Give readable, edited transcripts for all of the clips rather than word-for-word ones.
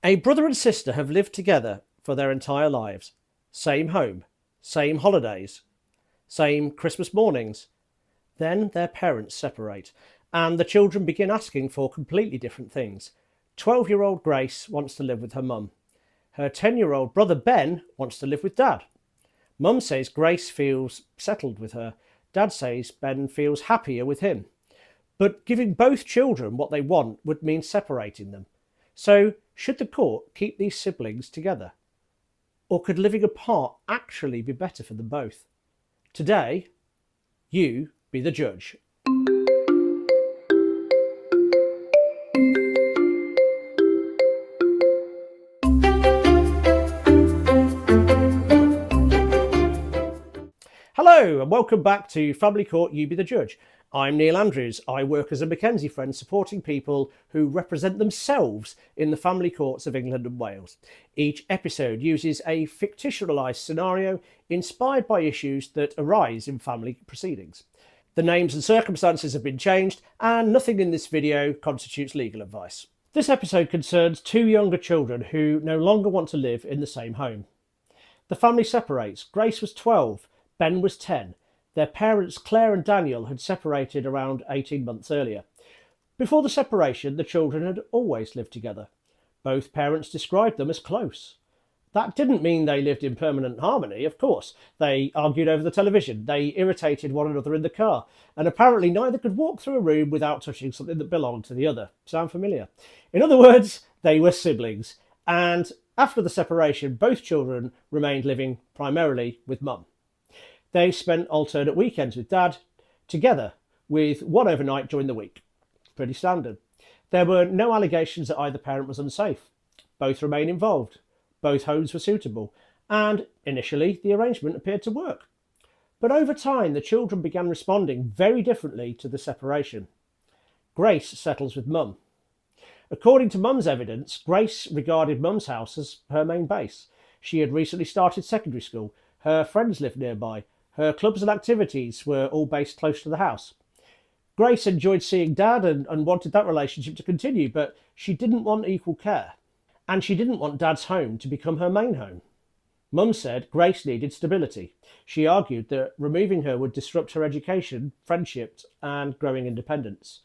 A brother and sister have lived together for their entire lives. Same home, same holidays, same Christmas mornings. Then their parents separate, and the children begin asking for completely different things. 12-year-old Grace wants to live with her mum. Her 10-year-old brother Ben wants to live with Dad. Mum says Grace feels settled with her. Dad says Ben feels happier with him. But giving both children what they want would mean separating them. So, should the court keep these siblings together? Or could living apart actually be better for them both? Today, you be the judge. Hello and welcome back to Family Court, You Be the Judge. I'm Neil Andrews. I work as a Mackenzie friend supporting people who represent themselves in the family courts of England and Wales. Each episode uses a fictionalised scenario inspired by issues that arise in family proceedings. The names and circumstances have been changed and nothing in this video constitutes legal advice. This episode concerns two younger children who no longer want to live in the same home. The family separates. Grace was 12, Ben was 10. Their parents, Claire and Daniel, had separated around 18 months earlier. Before the separation, the children had always lived together. Both parents described them as close. That didn't mean they lived in permanent harmony, of course. They argued over the television, they irritated one another in the car, and apparently neither could walk through a room without touching something that belonged to the other. Sound familiar? In other words, they were siblings. And after the separation, both children remained living primarily with Mum. They spent alternate weekends with Dad, together, with one overnight during the week. Pretty standard. There were no allegations that either parent was unsafe. Both remain involved. Both homes were suitable. And, initially, the arrangement appeared to work. But over time, the children began responding very differently to the separation. Grace settles with Mum. According to Mum's evidence, Grace regarded Mum's house as her main base. She had recently started secondary school. Her friends lived nearby. Her clubs and activities were all based close to the house. Grace enjoyed seeing Dad and wanted that relationship to continue, but she didn't want equal care. And she didn't want Dad's home to become her main home. Mum said Grace needed stability. She argued that removing her would disrupt her education, friendships, and growing independence.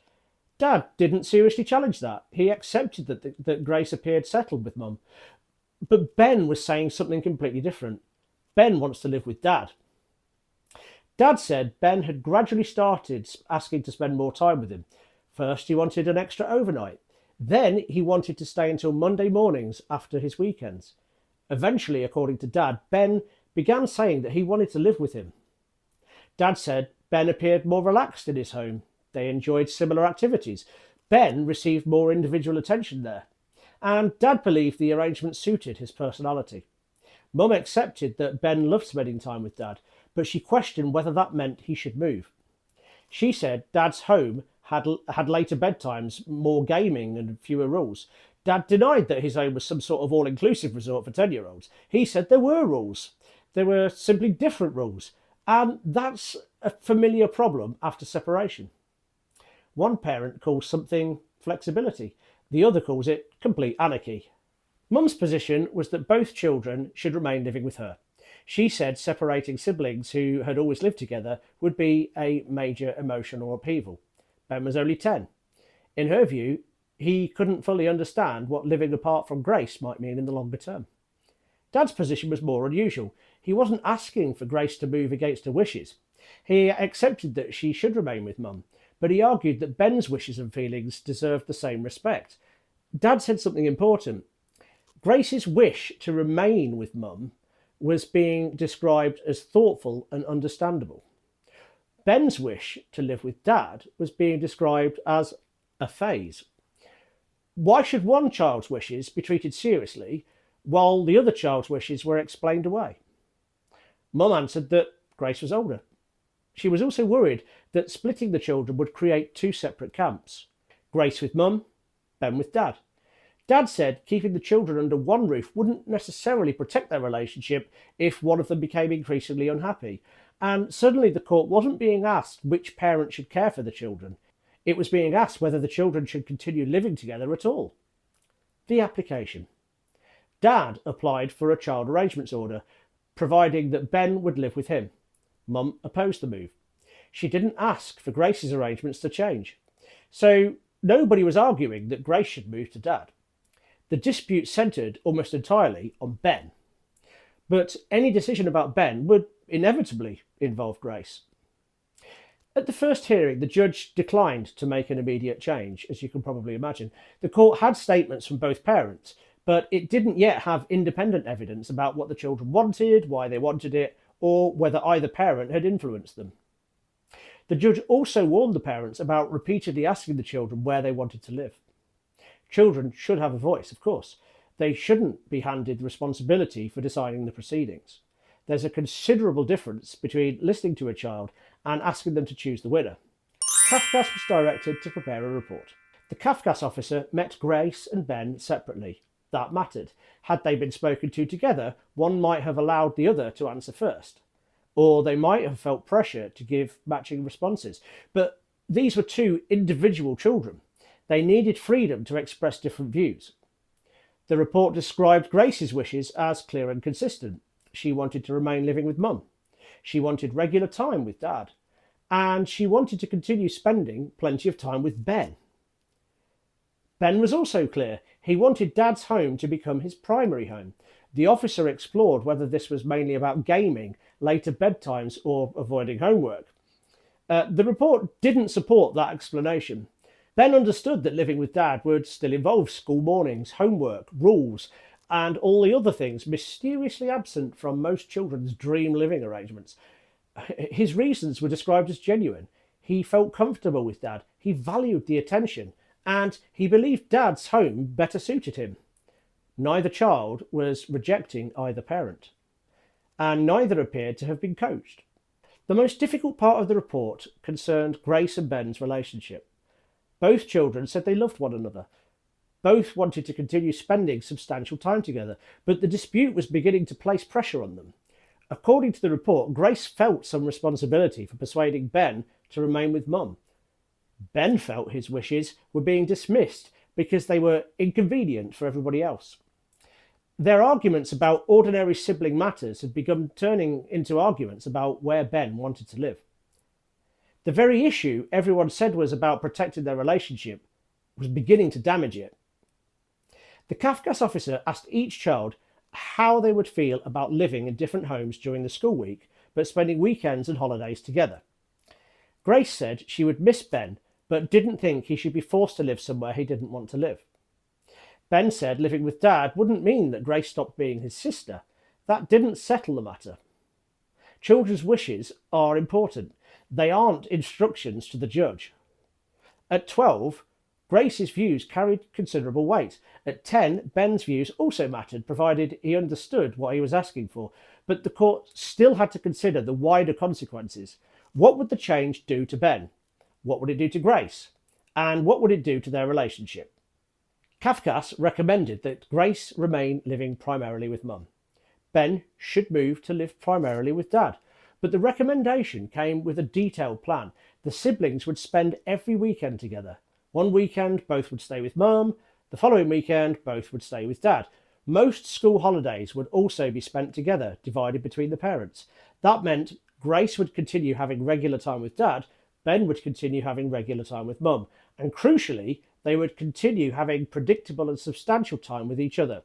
Dad didn't seriously challenge that. He accepted that Grace appeared settled with Mum. But Ben was saying something completely different. Ben wants to live with Dad. Dad said Ben had gradually started asking to spend more time with him. First, he wanted an extra overnight. Then, he wanted to stay until Monday mornings after his weekends. Eventually, according to Dad, Ben began saying that he wanted to live with him. Dad said Ben appeared more relaxed in his home. They enjoyed similar activities. Ben received more individual attention there. And Dad believed the arrangement suited his personality. Mum accepted that Ben loved spending time with Dad, but she questioned whether that meant he should move. She said Dad's home had later bedtimes, more gaming and fewer rules. Dad denied that his home was some sort of all-inclusive resort for 10-year-olds. He said there were rules. There were simply different rules. And that's a familiar problem after separation. One parent calls something flexibility. The other calls it complete anarchy. Mum's position was that both children should remain living with her. She said separating siblings who had always lived together would be a major emotional upheaval. Ben was only 10. In her view, he couldn't fully understand what living apart from Grace might mean in the longer term. Dad's position was more unusual. He wasn't asking for Grace to move against her wishes. He accepted that she should remain with Mum, but he argued that Ben's wishes and feelings deserved the same respect. Dad said something important. Grace's wish to remain with Mum was being described as thoughtful and understandable. Ben's wish to live with Dad was being described as a phase. Why should one child's wishes be treated seriously while the other child's wishes were explained away? Mum answered that Grace was older. She was also worried that splitting the children would create two separate camps. Grace with Mum, Ben with Dad. Dad said keeping the children under one roof wouldn't necessarily protect their relationship if one of them became increasingly unhappy. And suddenly the court wasn't being asked which parent should care for the children. It was being asked whether the children should continue living together at all. The application. Dad applied for a child arrangements order, providing that Ben would live with him. Mum opposed the move. She didn't ask for Grace's arrangements to change. So nobody was arguing that Grace should move to Dad. The dispute centred almost entirely on Ben. But any decision about Ben would inevitably involve Grace. At the first hearing, the judge declined to make an immediate change, as you can probably imagine. The court had statements from both parents, but it didn't yet have independent evidence about what the children wanted, why they wanted it, or whether either parent had influenced them. The judge also warned the parents about repeatedly asking the children where they wanted to live. Children should have a voice, of course. They shouldn't be handed the responsibility for deciding the proceedings. There's a considerable difference between listening to a child and asking them to choose the winner. Cafcass was directed to prepare a report. The Cafcass officer met Grace and Ben separately. That mattered. Had they been spoken to together, one might have allowed the other to answer first. Or they might have felt pressure to give matching responses. But these were two individual children. They needed freedom to express different views. The report described Grace's wishes as clear and consistent. She wanted to remain living with Mum. She wanted regular time with Dad. And she wanted to continue spending plenty of time with Ben. Ben was also clear. He wanted Dad's home to become his primary home. The officer explored whether this was mainly about gaming, later bedtimes, or avoiding homework. The report didn't support that explanation. Ben understood that living with Dad would still involve school mornings, homework, rules, and all the other things mysteriously absent from most children's dream living arrangements. His reasons were described as genuine. He felt comfortable with Dad, he valued the attention, and he believed Dad's home better suited him. Neither child was rejecting either parent, and neither appeared to have been coached. The most difficult part of the report concerned Grace and Ben's relationship. Both children said they loved one another. Both wanted to continue spending substantial time together, but the dispute was beginning to place pressure on them. According to the report, Grace felt some responsibility for persuading Ben to remain with Mum. Ben felt his wishes were being dismissed because they were inconvenient for everybody else. Their arguments about ordinary sibling matters had begun turning into arguments about where Ben wanted to live. The very issue everyone said was about protecting their relationship was beginning to damage it. The Cafcass officer asked each child how they would feel about living in different homes during the school week, but spending weekends and holidays together. Grace said she would miss Ben, but didn't think he should be forced to live somewhere he didn't want to live. Ben said living with Dad wouldn't mean that Grace stopped being his sister. That didn't settle the matter. Children's wishes are important. They aren't instructions to the judge. At 12, Grace's views carried considerable weight. At 10, Ben's views also mattered, provided he understood what he was asking for. But the court still had to consider the wider consequences. What would the change do to Ben? What would it do to Grace? And what would it do to their relationship? Cafcass recommended that Grace remain living primarily with Mum. Ben should move to live primarily with Dad. But the recommendation came with a detailed plan. The siblings would spend every weekend together. One weekend, both would stay with Mum. The following weekend, both would stay with Dad. Most school holidays would also be spent together, divided between the parents. That meant Grace would continue having regular time with Dad, Ben would continue having regular time with Mum, and crucially, they would continue having predictable and substantial time with each other.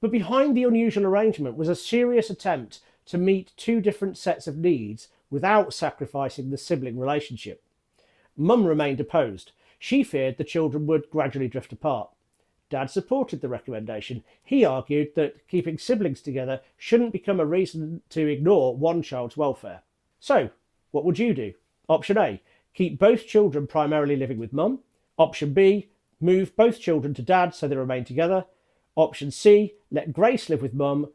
But behind the unusual arrangement was a serious attempt to meet two different sets of needs without sacrificing the sibling relationship. Mum remained opposed. She feared the children would gradually drift apart. Dad supported the recommendation. He argued that keeping siblings together shouldn't become a reason to ignore one child's welfare. So, what would you do? Option A, keep both children primarily living with Mum. Option B, move both children to Dad so they remain together. Option C, let Grace live with Mum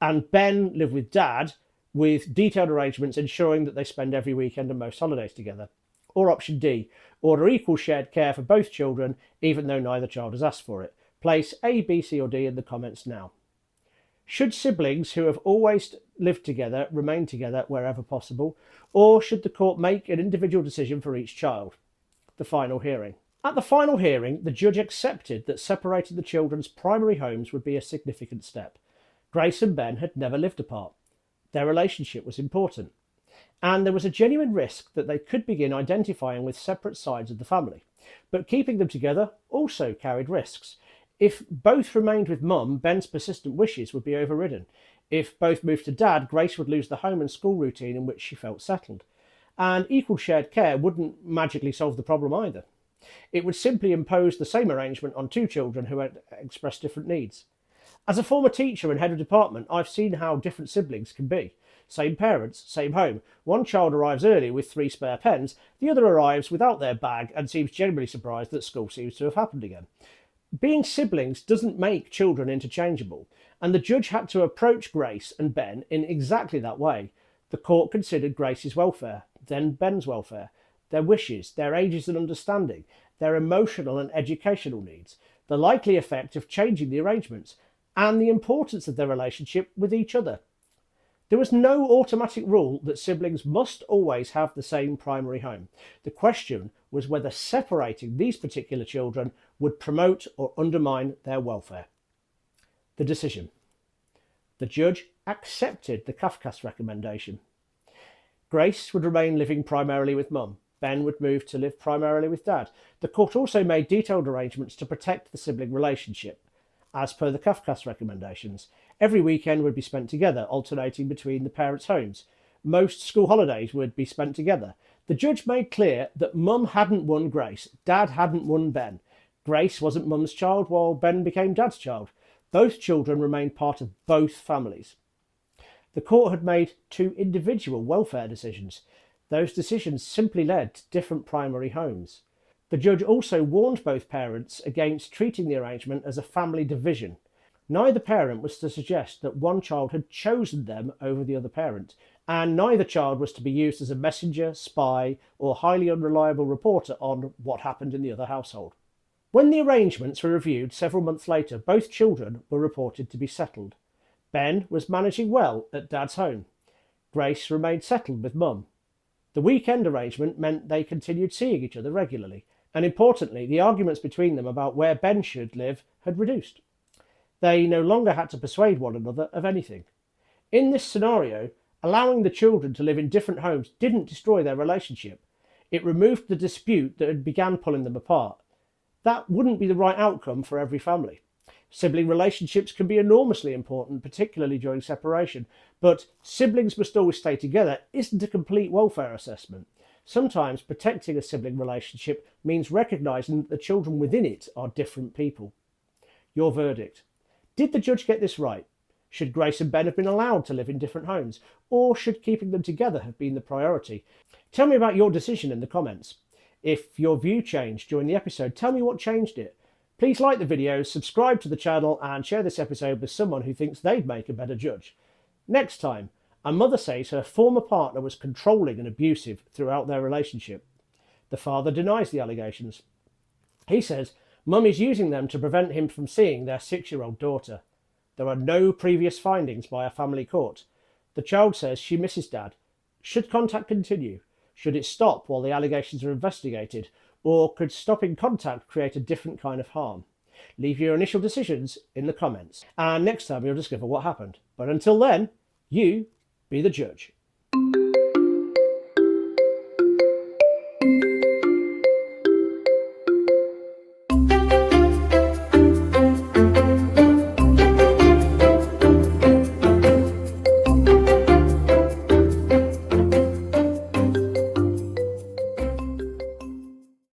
and Ben live with Dad, with detailed arrangements ensuring that they spend every weekend and most holidays together. Or option D, order equal shared care for both children, even though neither child has asked for it. Place A, B, C or D in the comments now. Should siblings who have always lived together remain together wherever possible, or should the court make an individual decision for each child? The final hearing. At the final hearing, the judge accepted that separating the children's primary homes would be a significant step. Grace and Ben had never lived apart. Their relationship was important, and there was a genuine risk that they could begin identifying with separate sides of the family. But keeping them together also carried risks. If both remained with Mum, Ben's persistent wishes would be overridden. If both moved to Dad, Grace would lose the home and school routine in which she felt settled. And equal shared care wouldn't magically solve the problem either. It would simply impose the same arrangement on two children who had expressed different needs. As a former teacher and head of department, I've seen how different siblings can be. Same parents, same home. One child arrives early with 3 spare pens, the other arrives without their bag and seems genuinely surprised that school seems to have happened again. Being siblings doesn't make children interchangeable, and the judge had to approach Grace and Ben in exactly that way. The court considered Grace's welfare, then Ben's welfare, their wishes, their ages and understanding, their emotional and educational needs, the likely effect of changing the arrangements, and the importance of their relationship with each other. There was no automatic rule that siblings must always have the same primary home. The question was whether separating these particular children would promote or undermine their welfare. The decision. The judge accepted the Cafcass recommendation. Grace would remain living primarily with Mum. Ben would move to live primarily with Dad. The court also made detailed arrangements to protect the sibling relationship. As per the Cafcass recommendations, every weekend would be spent together, alternating between the parents' homes. Most school holidays would be spent together. The judge made clear that Mum hadn't won Grace, Dad hadn't won Ben. Grace wasn't Mum's child while Ben became Dad's child. Both children remained part of both families. The court had made 2 individual welfare decisions. Those decisions simply led to different primary homes. The judge also warned both parents against treating the arrangement as a family division. Neither parent was to suggest that one child had chosen them over the other parent, and neither child was to be used as a messenger, spy, or highly unreliable reporter on what happened in the other household. When the arrangements were reviewed several months later, both children were reported to be settled. Ben was managing well at Dad's home. Grace remained settled with Mum. The weekend arrangement meant they continued seeing each other regularly, and importantly, the arguments between them about where Ben should live had reduced. They no longer had to persuade one another of anything. In this scenario, allowing the children to live in different homes didn't destroy their relationship. It removed the dispute that had begun pulling them apart. That wouldn't be the right outcome for every family. Sibling relationships can be enormously important, particularly during separation, but siblings must always stay together isn't a complete welfare assessment. Sometimes protecting a sibling relationship means recognising that the children within it are different people. Your verdict. Did the judge get this right? Should Grace and Ben have been allowed to live in different homes, or should keeping them together have been the priority? Tell me about your decision in the comments. If your view changed during the episode, tell me what changed it. Please like the video, subscribe to the channel and share this episode with someone who thinks they'd make a better judge. Next time, a mother says her former partner was controlling and abusive throughout their relationship. The father denies the allegations. He says Mum is using them to prevent him from seeing their 6-year-old daughter. There are no previous findings by a family court. The child says she misses Dad. Should contact continue? Should it stop while the allegations are investigated? Or could stopping contact create a different kind of harm? Leave your initial decisions in the comments, and next time you'll discover what happened. But until then, you be the judge.